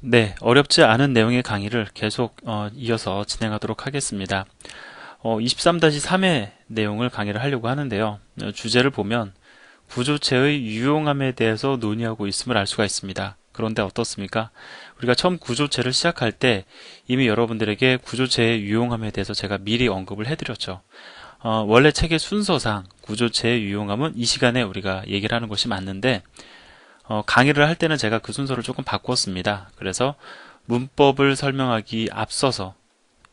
네, 어렵지 않은 내용의 강의를 계속 이어서 진행하도록 하겠습니다. 23-3의 내용을 강의를 하려고 하는데요. 주제를 보면 구조체의 유용함에 대해서 논의하고 있음을 알 수가 있습니다. 그런데 어떻습니까? 우리가 처음 구조체를 시작할 때 이미 여러분들에게 구조체의 유용함에 대해서 제가 미리 언급을 해드렸죠. 원래 책의 순서상 구조체의 유용함은 이 시간에 우리가 얘기를 하는 것이 맞는데 강의를 할 때는 제가 그 순서를 조금 바꿨습니다. 그래서 문법을 설명하기 앞서서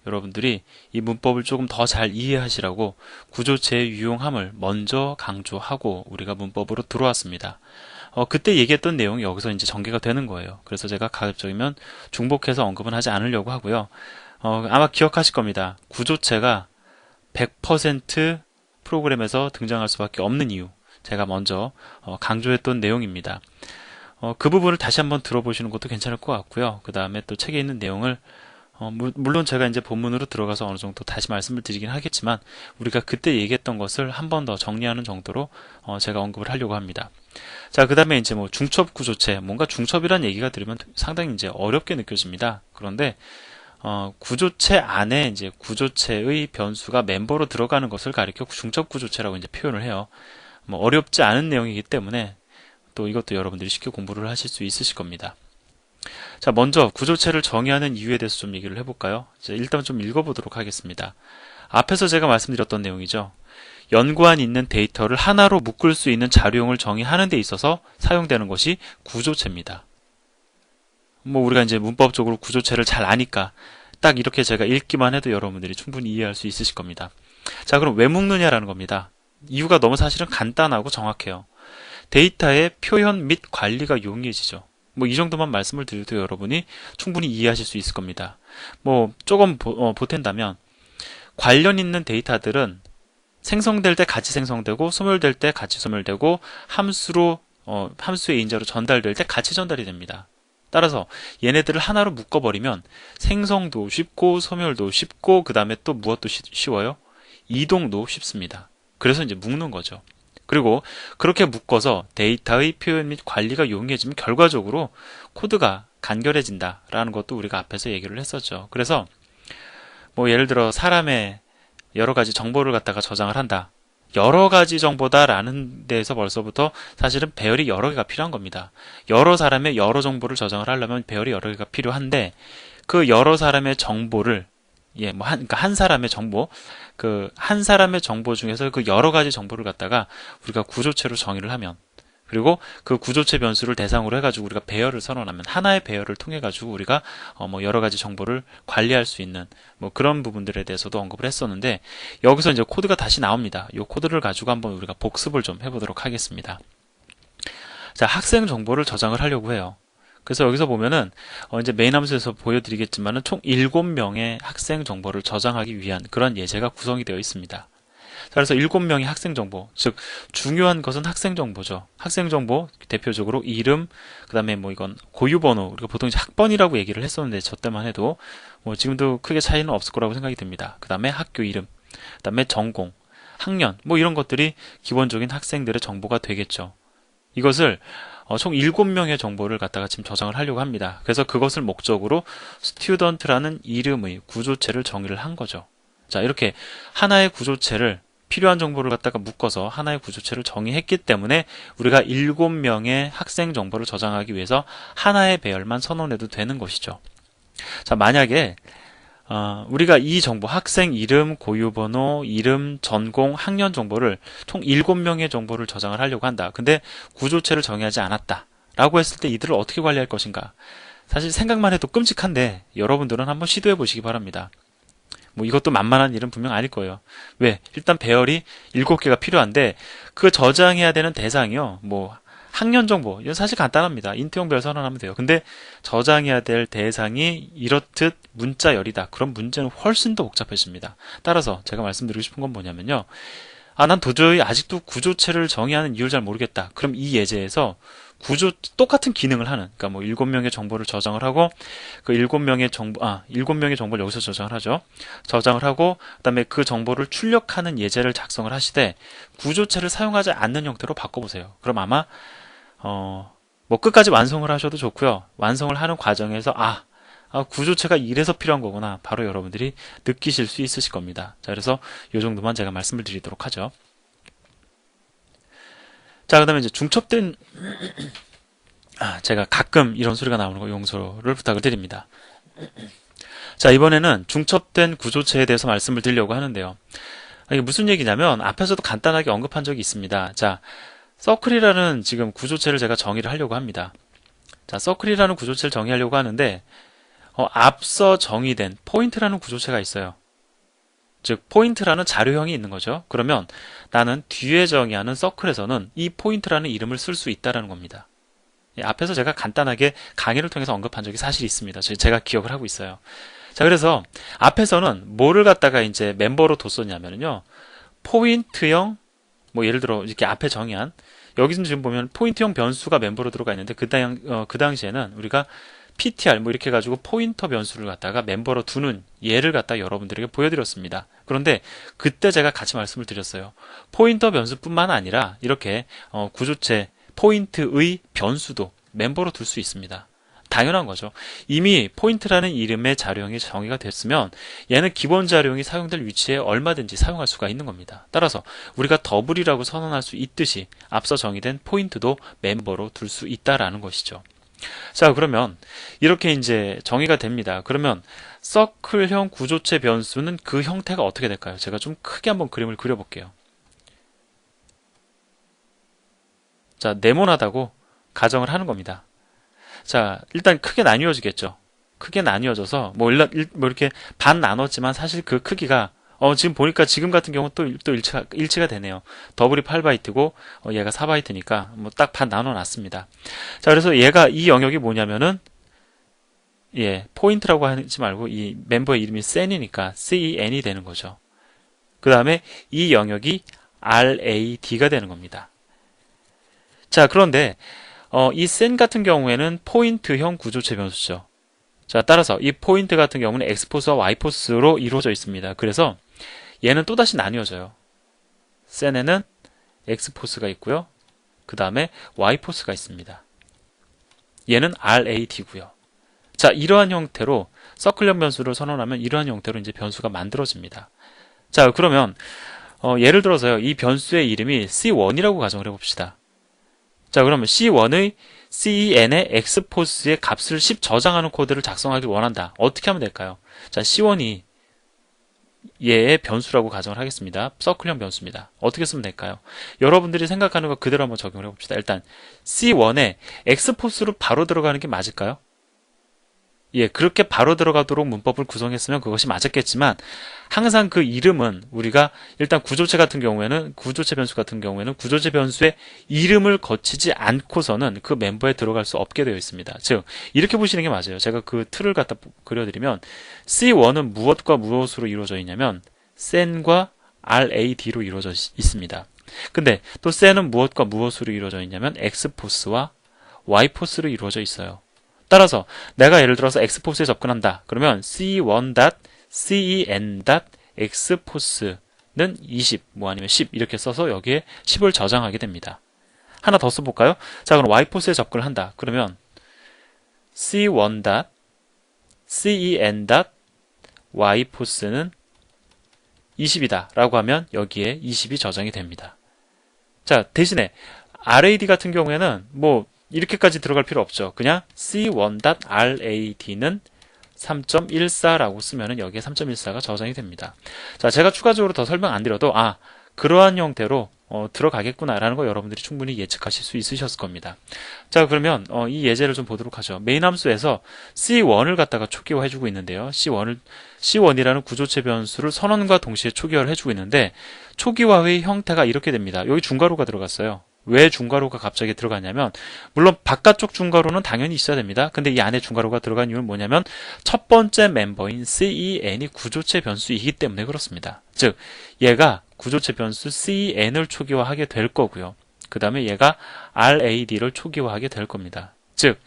여러분들이 이 문법을 조금 더 잘 이해하시라고 구조체의 유용함을 먼저 강조하고 우리가 문법으로 들어왔습니다. 그때 얘기했던 내용이 여기서 이제 전개가 되는 거예요. 그래서 제가 가급적이면 중복해서 언급은 하지 않으려고 하고요. 아마 기억하실 겁니다. 구조체가 100% 프로그램에서 등장할 수밖에 없는 이유. 제가 먼저 강조했던 내용입니다. 그 부분을 다시 한번 들어보시는 것도 괜찮을 것 같고요. 그 다음에 또 책에 있는 내용을 물론 제가 이제 본문으로 들어가서 어느 정도 다시 말씀을 드리긴 하겠지만 우리가 그때 얘기했던 것을 한 번 더 정리하는 정도로 제가 언급을 하려고 합니다. 자, 그 다음에 이제 뭐 중첩 구조체, 뭔가 중첩이란 얘기가 들으면 상당히 이제 어렵게 느껴집니다. 그런데 구조체 안에 이제 구조체의 변수가 멤버로 들어가는 것을 가리켜 중첩 구조체라고 이제 표현을 해요. 뭐 어렵지 않은 내용이기 때문에 또 이것도 여러분들이 쉽게 공부를 하실 수 있으실 겁니다. 자, 먼저 구조체를 정의하는 이유에 대해서 좀 얘기를 해볼까요? 이제 일단 좀 읽어보도록 하겠습니다. 앞에서 제가 말씀드렸던 내용이죠. 연구안 있는 데이터를 하나로 묶을 수 있는 자료형을 정의하는 데 있어서 사용되는 것이 구조체입니다. 뭐 우리가 이제 문법적으로 구조체를 잘 아니까 딱 이렇게 제가 읽기만 해도 여러분들이 충분히 이해할 수 있으실 겁니다. 자, 그럼 왜 묶느냐라는 겁니다. 이유가 너무 사실은 간단하고 정확해요. 데이터의 표현 및 관리가 용이해지죠. 뭐 이 정도만 말씀을 드려도 여러분이 충분히 이해하실 수 있을 겁니다. 뭐 조금 보탠다면 관련 있는 데이터들은 생성될 때 같이 생성되고 소멸될 때 같이 소멸되고 함수의 인자로 전달될 때 같이 전달이 됩니다. 따라서 얘네들을 하나로 묶어버리면 생성도 쉽고 소멸도 쉽고 그 다음에 또 무엇도 쉬워요? 이동도 쉽습니다. 그래서 이제 묶는 거죠. 그리고 그렇게 묶어서 데이터의 표현 및 관리가 용이해지면 결과적으로 코드가 간결해진다라는 것도 우리가 앞에서 얘기를 했었죠. 그래서 뭐 예를 들어 사람의 여러 가지 정보를 갖다가 저장을 한다. 여러 가지 정보다라는 데에서 벌써부터 사실은 배열이 여러 개가 필요한 겁니다. 여러 사람의 여러 정보를 저장을 하려면 배열이 여러 개가 필요한데 그 여러 사람의 정보를 그러니까 한 사람의 정보, 한 사람의 정보 중에서 그 여러 가지 정보를 갖다가 우리가 구조체로 정의를 하면, 그리고 그 구조체 변수를 대상으로 해가지고 우리가 배열을 선언하면, 하나의 배열을 통해가지고 우리가 뭐 여러 가지 정보를 관리할 수 있는 뭐 그런 부분들에 대해서도 언급을 했었는데, 여기서 이제 코드가 다시 나옵니다. 이 코드를 가지고 한번 우리가 복습을 좀 해보도록 하겠습니다. 자, 학생 정보를 저장을 하려고 해요. 그래서 여기서 보면은 이제 메인 함수에서 보여드리겠지만은 총 7명의 학생 정보를 저장하기 위한 그런 예제가 구성이 되어 있습니다. 자, 그래서 7명의 학생 정보, 즉 중요한 것은 학생 정보죠. 학생 정보 대표적으로 이름, 그다음에 뭐 이건 고유 번호, 우리가 보통 이제 학번이라고 얘기를 했었는데 저 때만 해도 뭐 지금도 크게 차이는 없을 거라고 생각이 듭니다. 그다음에 학교 이름, 그다음에 전공, 학년, 뭐 이런 것들이 기본적인 학생들의 정보가 되겠죠. 이것을 총 7명의 정보를 갖다가 지금 저장을 하려고 합니다. 그래서 그것을 목적으로 student라는 이름의 구조체를 정의를 한 거죠. 자, 이렇게 하나의 구조체를 필요한 정보를 갖다가 묶어서 하나의 구조체를 정의했기 때문에 우리가 7명의 학생 정보를 저장하기 위해서 하나의 배열만 선언해도 되는 것이죠. 자, 만약에 우리가 이 정보, 학생 이름, 고유번호, 이름, 전공, 학년 정보를 총 7명의 정보를 저장을 하려고 한다. 근데 구조체를 정의하지 않았다. 라고 했을 때 이들을 어떻게 관리할 것인가? 사실 생각만 해도 끔찍한데 여러분들은 한번 시도해 보시기 바랍니다. 뭐 이것도 만만한 일은 분명 아닐 거예요. 왜? 일단 배열이 7개가 필요한데 그 저장해야 되는 대상이요. 뭐 학년 정보, 이건 사실 간단합니다. 인트형 배열 선언하면 돼요. 근데 저장해야 될 대상이 이렇듯 문자열이다. 그럼 문제는 훨씬 더 복잡해집니다. 따라서 제가 말씀드리고 싶은 건 뭐냐면요. 난 도저히 아직도 구조체를 정의하는 이유를 잘 모르겠다. 그럼 이 예제에서 똑같은 기능을 하는, 그러니까 뭐 7명의 정보를 저장을 하고, 그 7명의 정보를 여기서 저장을 하죠. 저장을 하고, 그 다음에 그 정보를 출력하는 예제를 작성을 하시되, 구조체를 사용하지 않는 형태로 바꿔보세요. 그럼 아마, 뭐 끝까지 완성을 하셔도 좋고요. 완성을 하는 과정에서 구조체가 이래서 필요한 거구나 바로 여러분들이 느끼실 수 있으실 겁니다. 자, 그래서 이 정도만 제가 말씀을 드리도록 하죠. 자, 그 다음에 이제 중첩된 제가 가끔 이런 소리가 나오는 거 용서를 부탁을 드립니다. 자, 이번에는 중첩된 구조체에 대해서 말씀을 드리려고 하는데요. 이게 무슨 얘기냐면 앞에서도 간단하게 언급한 적이 있습니다. 자, 서클이라는 지금 구조체를 제가 정의를 하려고 합니다. 자, 서클이라는 구조체를 정의하려고 하는데 앞서 정의된 포인트라는 구조체가 있어요. 즉 포인트라는 자료형이 있는 거죠. 그러면 나는 뒤에 정의하는 서클에서는 이 포인트라는 이름을 쓸 수 있다는 겁니다. 앞에서 제가 간단하게 강의를 통해서 언급한 적이 사실 있습니다. 제가 기억을 하고 있어요. 자, 그래서 앞에서는 뭐를 갖다가 이제 멤버로 뒀었냐면요. 포인트형, 뭐 예를 들어 이렇게 앞에 정의한, 여기서 지금 보면 포인트형 변수가 멤버로 들어가 있는데 그 당시에는 우리가 PTR 뭐 이렇게 해가지고 포인터 변수를 갖다가 멤버로 두는 예를 갖다 여러분들에게 보여드렸습니다. 그런데 그때 제가 같이 말씀을 드렸어요. 포인터 변수뿐만 아니라 이렇게 구조체 포인트의 변수도 멤버로 둘 수 있습니다. 당연한 거죠. 이미 포인트라는 이름의 자료형이 정의가 됐으면 얘는 기본 자료형이 사용될 위치에 얼마든지 사용할 수가 있는 겁니다. 따라서 우리가 더블이라고 선언할 수 있듯이 앞서 정의된 포인트도 멤버로 둘 수 있다라는 것이죠. 자, 그러면 이렇게 이제 정의가 됩니다. 그러면 서클형 구조체 변수는 그 형태가 어떻게 될까요? 제가 좀 크게 한번 그림을 그려볼게요. 자, 네모나다고 가정을 하는 겁니다. 자, 일단 크게 나뉘어지겠죠. 크게 나뉘어져서 뭐 이렇게 반 나눴지만 사실 그 크기가 지금 보니까 지금 같은 경우 또 일치가 되네요. 더블이 8바이트고 얘가 4바이트니까 뭐 딱 반 나눠놨습니다. 자, 그래서 얘가 이 영역이 뭐냐면은 포인트라고 하지 말고 이 멤버의 이름이 cen이니까 CEN이 되는 거죠. 그 다음에 이 영역이 RAD가 되는 겁니다. 자, 그런데 이 cen 같은 경우에는 포인트형 구조체 변수죠. 자, 따라서 이 포인트 같은 경우는 X포스와 Y포스로 이루어져 있습니다. 그래서 얘는 또다시 나뉘어져요. cen에는 X포스가 있고요. 그 다음에 Y포스가 있습니다. 얘는 RAD고요. 자, 이러한 형태로 서클형 변수를 선언하면 이러한 형태로 이제 변수가 만들어집니다. 자, 그러면 예를 들어서요. 이 변수의 이름이 C1이라고 가정을 해봅시다. 자, 그러면 C1의 CEN의 X포스의 값을 10 저장하는 코드를 작성하길 원한다. 어떻게 하면 될까요? 자, C1이 얘의 변수라고 가정을 하겠습니다. 서클형 변수입니다. 어떻게 쓰면 될까요? 여러분들이 생각하는 거 그대로 한번 적용을 해봅시다. 일단 C1에 X포스로 바로 들어가는 게 맞을까요? 그렇게 바로 들어가도록 문법을 구성했으면 그것이 맞았겠지만 항상 그 이름은 우리가 일단 구조체 변수 같은 경우에는 구조체 변수의 이름을 거치지 않고서는 그 멤버에 들어갈 수 없게 되어 있습니다. 즉 이렇게 보시는 게 맞아요. 제가 그 틀을 갖다 그려드리면 C1은 무엇과 무엇으로 이루어져 있냐면 cen과 RAD로 이루어져 있습니다. 근데 또 cen은 무엇과 무엇으로 이루어져 있냐면 X포스와 Y포스로 이루어져 있어요. 따라서 내가 예를 들어서 X포스에 접근한다. 그러면 C1.cen.x포스는 20, 뭐 아니면 10 이렇게 써서 여기에 10을 저장하게 됩니다. 하나 더 써볼까요? 자, 그럼 Y포스에 접근을 한다. 그러면 C1.cen.y포스는 20이다 라고 하면 여기에 20이 저장이 됩니다. 자, 대신에 RAD 같은 경우에는 뭐 이렇게까지 들어갈 필요 없죠. 그냥 C1.RAD는 3.14라고 쓰면 여기에 3.14가 저장이 됩니다. 자, 제가 추가적으로 더 설명 안 드려도 그러한 형태로 들어가겠구나라는 거 여러분들이 충분히 예측하실 수 있으셨을 겁니다. 자, 그러면 이 예제를 좀 보도록 하죠. 메인 함수에서 C1을 갖다가 초기화 해주고 있는데요. C1이라는 구조체 변수를 선언과 동시에 초기화를 해주고 있는데 초기화의 형태가 이렇게 됩니다. 여기 중괄호가 들어갔어요. 왜 중괄호가 갑자기 들어갔냐면 물론 바깥쪽 중괄호는 당연히 있어야 됩니다. 근데 이 안에 중괄호가 들어간 이유는 뭐냐면 첫 번째 멤버인 CEN이 구조체 변수이기 때문에 그렇습니다. 즉 얘가 구조체 변수 CEN을 초기화하게 될 거고요. 그 다음에 얘가 RAD를 초기화하게 될 겁니다. 즉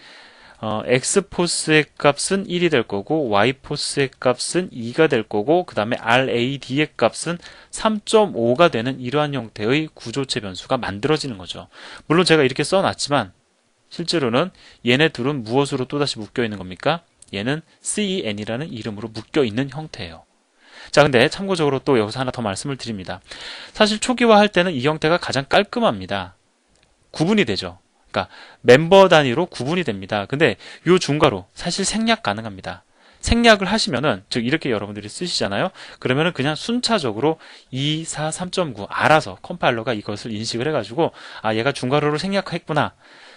X포스의 값은 1이 될 거고 Y포스의 값은 2가 될 거고 그 다음에 RAD의 값은 3.5가 되는 이러한 형태의 구조체 변수가 만들어지는 거죠. 물론 제가 이렇게 써놨지만 실제로는 얘네 둘은 무엇으로 또다시 묶여 있는 겁니까? 얘는 CEN이라는 이름으로 묶여 있는 형태예요. 자, 근데 참고적으로 또 여기서 하나 더 말씀을 드립니다. 사실 초기화할 때는 이 형태가 가장 깔끔합니다. 구분이 되죠. 그러니까 멤버 단위로 구분이 됩니다. 근데 요 중괄호 사실 생략 가능합니다. 생략을 하시면은, 즉 이렇게 여러분들이 쓰시잖아요. 그러면은 그냥 순차적으로 2, 4, 3.9 알아서 컴파일러가 이것을 인식을 해가지고 아, 얘가 중괄호로 생략했구나.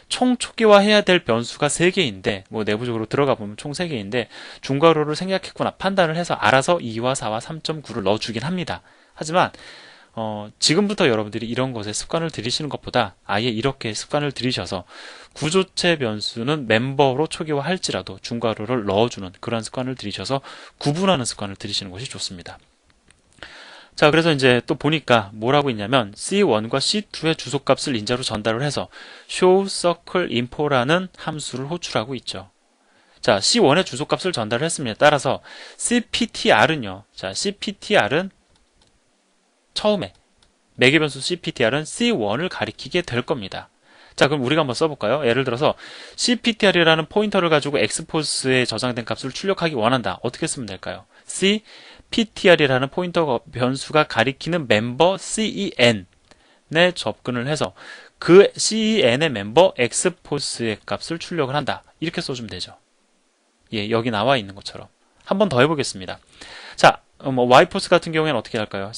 총 초기화해야 될 변수가 3개인데 뭐 내부적으로 들어가 보면 총 3개인데 중괄호를 생략했구나 판단을 해서 알아서 2와 4와 3.9를 넣어주긴 합니다. 하지만 지금부터 여러분들이 이런 것에 습관을 들이시는 것보다 아예 이렇게 습관을 들이셔서 구조체 변수는 멤버로 초기화할지라도 중괄호를 넣어주는 그런 습관을 들이셔서 구분하는 습관을 들이시는 것이 좋습니다. 자, 그래서 이제 또 보니까 뭐라고 있냐면 C1과 C2의 주소값을 인자로 전달을 해서 show circle info라는 함수를 호출하고 있죠. 자, C1의 주소값을 전달을 했습니다. 따라서 CPTR은요. 자, CPTR은 처음에 매개 변수 CPTR은 C1을 가리키게 될 겁니다. 자, 그럼 우리가 한번 써볼까요? 예를 들어서 CPTR이라는 포인터를 가지고 X포스에 저장된 값을 출력하기 원한다. 어떻게 쓰면 될까요? CPTR이라는 포인터 변수가 가리키는 멤버 CEN에 접근을 해서 그 CEN의 멤버 X포스의 값을 출력을 한다. 이렇게 써주면 되죠. 예, 여기 나와 있는 것처럼. 한 번 더 해보겠습니다. 자, Y포스 같은 경우에는 어떻게 할까요?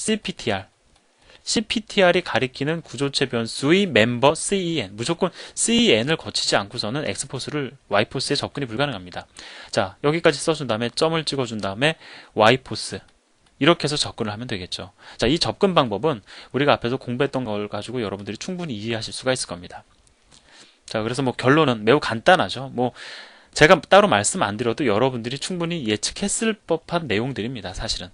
CPTR이 가리키는 구조체 변수의 멤버 CEN. 무조건 CEN을 거치지 않고서는 X포스를 Y포스에 접근이 불가능합니다. 자, 여기까지 써준 다음에 점을 찍어준 다음에 Y포스. 이렇게 해서 접근을 하면 되겠죠. 자, 이 접근 방법은 우리가 앞에서 공부했던 걸 가지고 여러분들이 충분히 이해하실 수가 있을 겁니다. 자, 그래서 뭐 결론은 매우 간단하죠. 뭐 제가 따로 말씀 안 드려도 여러분들이 충분히 예측했을 법한 내용들입니다. 사실은.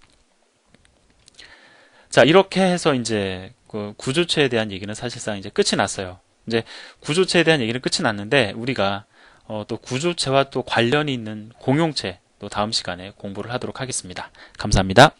자, 이렇게 해서 이제 그 구조체에 대한 얘기는 사실상 이제 끝이 났어요. 이제 구조체에 대한 얘기는 끝이 났는데 우리가 또 구조체와 또 관련이 있는 공용체 또 다음 시간에 공부를 하도록 하겠습니다. 감사합니다.